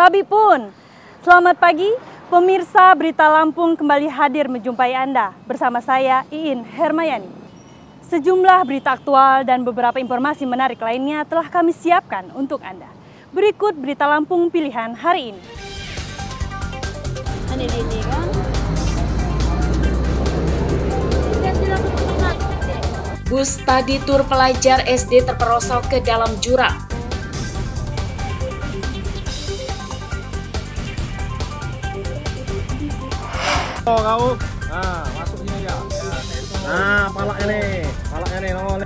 Habibun. Selamat pagi, pemirsa Berita Lampung kembali hadir menjumpai Anda bersama saya Iin Hermayani. Sejumlah berita aktual dan beberapa informasi menarik lainnya telah kami siapkan untuk Anda. Berikut Berita Lampung pilihan hari ini. Bus tadi tur pelajar SD terperosok ke dalam jurang. Oh, kau, masuk sini aja. Palaknya nih, nongol.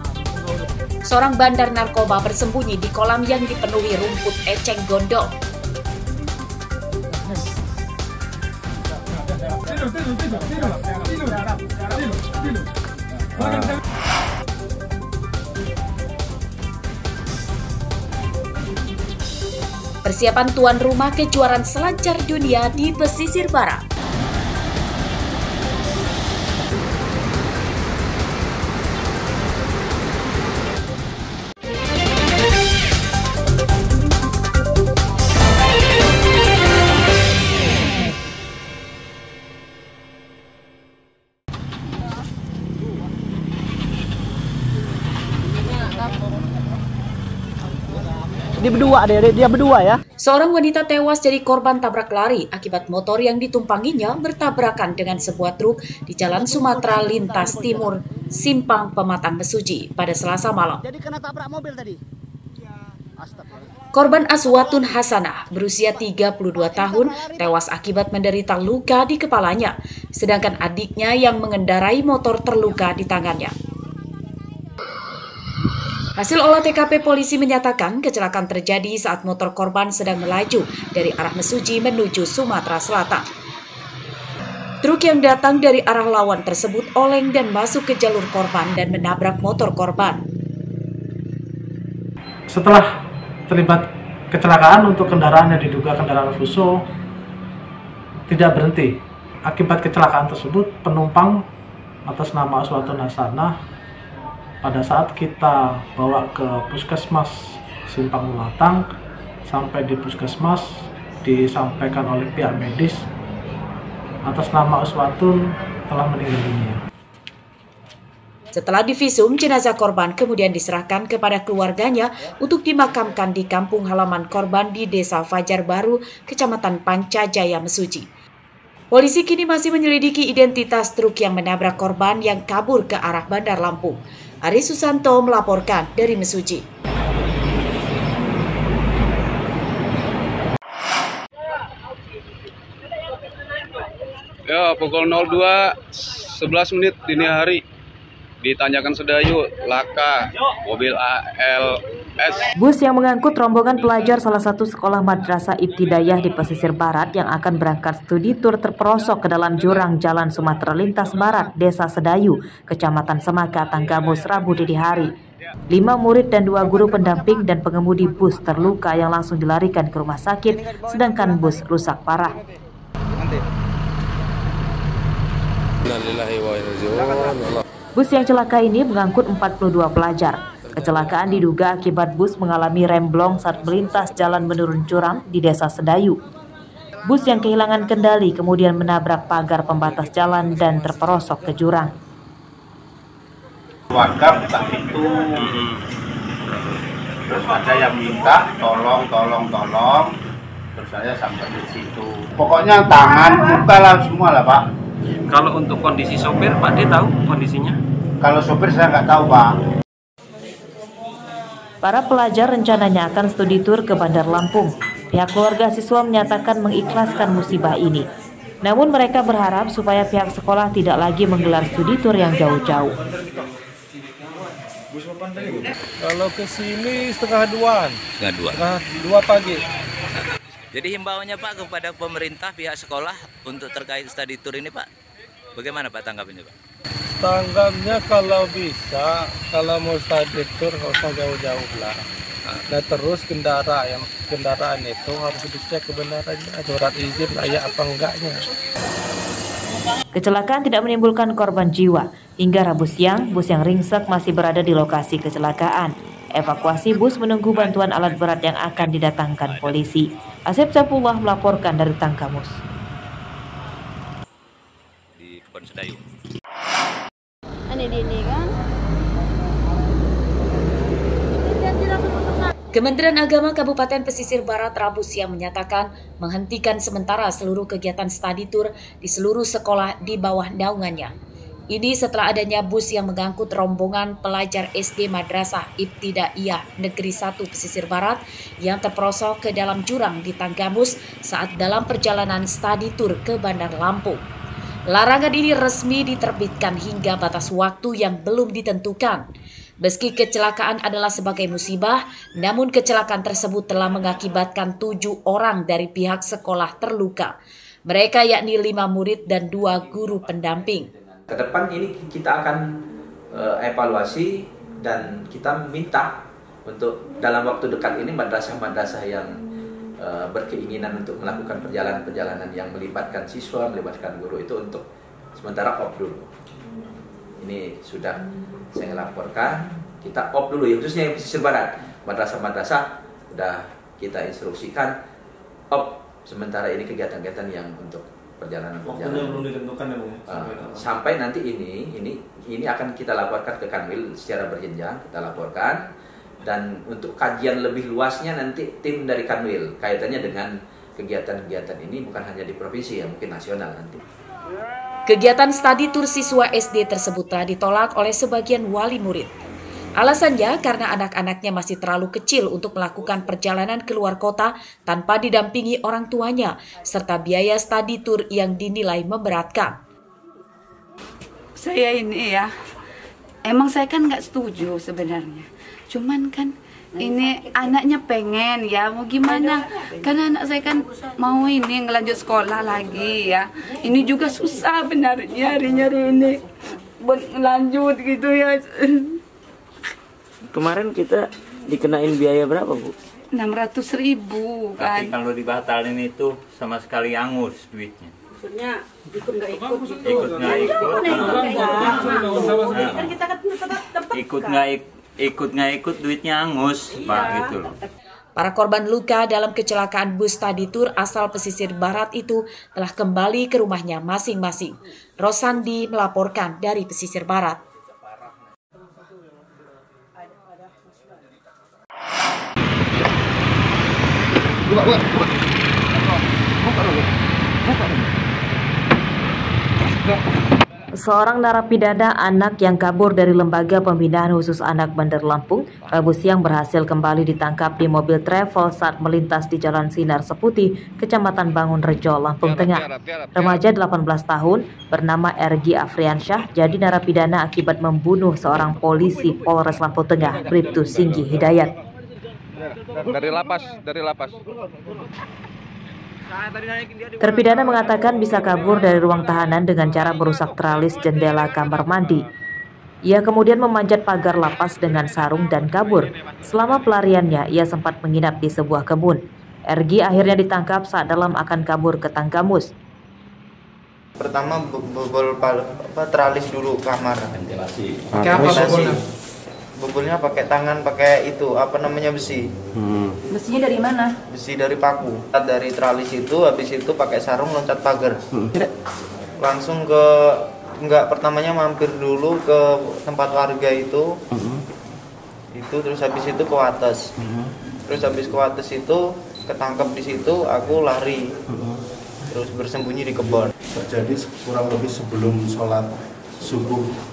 Seorang bandar narkoba bersembunyi di kolam yang dipenuhi rumput eceng gondok. Persiapan tuan rumah kejuaraan selancar dunia di pesisir barat. Dia berdua ya. Seorang wanita tewas jadi korban tabrak lari akibat motor yang ditumpanginya bertabrakan dengan sebuah truk di Jalan Sumatera Lintas Timur, Simpang Pematang Mesuji pada Selasa malam. Jadi kena tabrak mobil tadi. Korban Aswatun Hasanah berusia 32 tahun tewas akibat menderita luka di kepalanya, sedangkan adiknya yang mengendarai motor terluka di tangannya. Hasil olah TKP polisi menyatakan kecelakaan terjadi saat motor korban sedang melaju dari arah Mesuji menuju Sumatera Selatan. Truk yang datang dari arah lawan tersebut oleng dan masuk ke jalur korban dan menabrak motor korban. Setelah terlibat kecelakaan untuk kendaraan yang diduga kendaraan Fuso tidak berhenti. Akibat kecelakaan tersebut, penumpang atas nama Aswatun Hasanah pada saat kita bawa ke puskesmas Simpang Pematang, sampai di puskesmas disampaikan oleh pihak medis atas nama Aswatun telah meninggal dunia. Setelah divisum, jenazah korban kemudian diserahkan kepada keluarganya untuk dimakamkan di kampung halaman korban di Desa Fajar Baru, Kecamatan Pancajaya, Mesuji. Polisi kini masih menyelidiki identitas truk yang menabrak korban yang kabur ke arah Bandar Lampung. Ari Susanto melaporkan dari Mesuji. Ya, pukul 02.11 menit dini hari. Ditanyakan Sedayu, laka, mobil ALS. Bus yang mengangkut rombongan pelajar salah satu sekolah madrasah ibtidaiyah di pesisir barat yang akan berangkat studi tur terperosok ke dalam jurang Jalan Sumatera Lintas Barat, Desa Sedayu, Kecamatan Semaka, Tanggamus, Rabu dini hari. 5 murid dan 2 guru pendamping dan pengemudi bus terluka yang langsung dilarikan ke rumah sakit, sedangkan bus rusak parah. Bus yang celaka ini mengangkut 42 pelajar. Kecelakaan diduga akibat bus mengalami remblong saat melintas jalan menurun curam di Desa Sedayu. Bus yang kehilangan kendali kemudian menabrak pagar pembatas jalan dan terperosok ke jurang. Warga buka pintu, terus ada yang minta tolong, terus saya sampai di situ. Pokoknya tangan, muka lah semua lah Pak. Kalau untuk kondisi sopir, Pak dia tahu kondisinya? Kalau sopir saya nggak tahu Pak. Para pelajar rencananya akan studi tur ke Bandar Lampung. Pihak keluarga siswa menyatakan mengikhlaskan musibah ini. Namun mereka berharap supaya pihak sekolah tidak lagi menggelar studi tur yang jauh-jauh. Kalau ke sini setengah 2 pagi. Jadi himbauannya Pak kepada pemerintah pihak sekolah untuk terkait studi tour ini Pak, bagaimana Pak tanggapnya Pak? Tanggapnya kalau bisa, kalau mau studi tour nggak usah jauh-jauh lah. Nah terus kendaraan itu harus dicek kebenarannya, surat izin layak apa enggaknya. Kecelakaan tidak menimbulkan korban jiwa. Hingga Rabu siang, bus yang ringsek masih berada di lokasi kecelakaan. Evakuasi bus menunggu bantuan alat berat yang akan didatangkan polisi. Asep Saifullah melaporkan dari Tanggamus. Di Kebon Sedayu. Kementerian Agama Kabupaten Pesisir Barat Rabu siang menyatakan menghentikan sementara seluruh kegiatan study tour di seluruh sekolah di bawah naungannya. Ini setelah adanya bus yang mengangkut rombongan pelajar SD Madrasah Ibtidaiyah Negeri 1 Pesisir Barat yang terperosok ke dalam jurang di Tanggamus saat dalam perjalanan study tour ke Bandar Lampung. Larangan ini resmi diterbitkan hingga batas waktu yang belum ditentukan. Meski kecelakaan adalah sebagai musibah, namun kecelakaan tersebut telah mengakibatkan 7 orang dari pihak sekolah terluka. Mereka yakni 5 murid dan 2 guru pendamping. Ke depan ini kita akan evaluasi dan kita minta untuk dalam waktu dekat ini madrasah-madrasah yang berkeinginan untuk melakukan perjalanan-perjalanan yang melibatkan siswa, melibatkan guru itu untuk sementara off dulu. Ini sudah saya laporkan, kita off dulu ya, khususnya yang pesisir barat. Madrasah-madrasah sudah kita instruksikan off sementara ini kegiatan-kegiatan yang untuk perjalanan. Waktunya belum ditentukan ya, Bung? Sampai nanti ini akan kita laporkan ke Kanwil secara berjenjang, kita laporkan. Dan untuk kajian lebih luasnya nanti tim dari Kanwil kaitannya dengan kegiatan-kegiatan ini bukan hanya di provinsi ya, mungkin nasional nanti. Kegiatan study tour siswa SD tersebut telah ditolak oleh sebagian wali murid. Alasannya karena anak-anaknya masih terlalu kecil untuk melakukan perjalanan keluar kota tanpa didampingi orang tuanya, serta biaya study tour yang dinilai memberatkan. Saya ini ya, emang saya kan nggak setuju sebenarnya. Cuman kan ini anaknya pengen ya, mau gimana? Karena anak saya kan mau ini ngelanjut sekolah lagi ya. Ini juga susah benar nyari-nyari ini buat ngelanjut gitu ya. Kemarin kita dikenain biaya berapa, Bu? 600.000 kan. Tapi kalau dibatalin itu sama sekali angus duitnya. Maksudnya ikut nggak ikut? Ikut nggak ikut duitnya angus, iya. Pak, gitu loh. Para korban luka dalam kecelakaan bus study tour asal pesisir barat itu telah kembali ke rumahnya masing-masing. Rosandi melaporkan dari pesisir barat. Seorang narapidana anak yang kabur dari Lembaga Pembinaan Khusus Anak Bandar Lampung, Rabu siang berhasil kembali ditangkap di mobil travel saat melintas di Jalan Sinar Seputih, Kecamatan Bangunrejo, Lampung Tengah. Remaja 18 tahun bernama Ergi Afriansyah jadi narapidana akibat membunuh seorang polisi Polres Lampung Tengah, Bribtu Singgi Hidayat. Dari lapas. Terpidana mengatakan bisa kabur dari ruang tahanan dengan cara merusak tralis jendela kamar mandi. Ia kemudian memanjat pagar lapas dengan sarung dan kabur. Selama pelariannya, ia sempat menginap di sebuah kebun. Ergi akhirnya ditangkap saat dalam akan kabur ke Tanggamus. Pertama bobol tralis dulu kamar. Ventilasi. Bobolnya pakai tangan, pakai itu besi. Besinya dari mana? Besi dari paku. Dari tralis itu, habis itu pakai sarung loncat pagar. Langsung pertamanya mampir dulu ke tempat warga itu. Itu terus habis itu ke Wates. Terus habis ke Wates itu ketangkep di situ, aku lari. Terus bersembunyi di kebun. Terjadi kurang lebih sebelum sholat subuh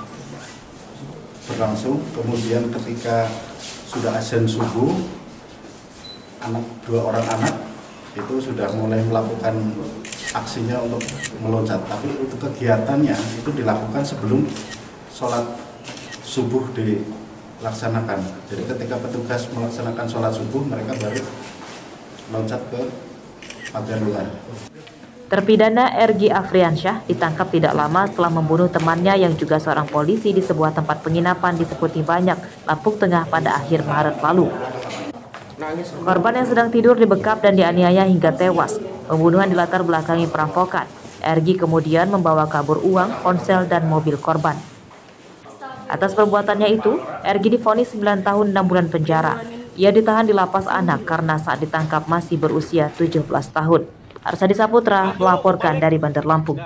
berlangsung, kemudian ketika sudah azan subuh, dua orang anak itu sudah mulai melakukan aksinya untuk meloncat, tapi untuk kegiatannya itu dilakukan sebelum sholat subuh dilaksanakan. Jadi ketika petugas melaksanakan sholat subuh, mereka baru loncat ke pagar luar. Terpidana Ergi Afriansyah ditangkap tidak lama setelah membunuh temannya yang juga seorang polisi di sebuah tempat penginapan di Seputih Banyak, Lampung Tengah pada akhir Maret lalu. Korban yang sedang tidur dibekap dan dianiaya hingga tewas. Pembunuhan dilatar belakangi perampokan. Ergi kemudian membawa kabur uang, ponsel, dan mobil korban. Atas perbuatannya itu, RG divonis 9 tahun 6 bulan penjara. Ia ditahan di lapas anak karena saat ditangkap masih berusia 17 tahun. Arsadi Saputra melaporkan dari Bandar Lampung.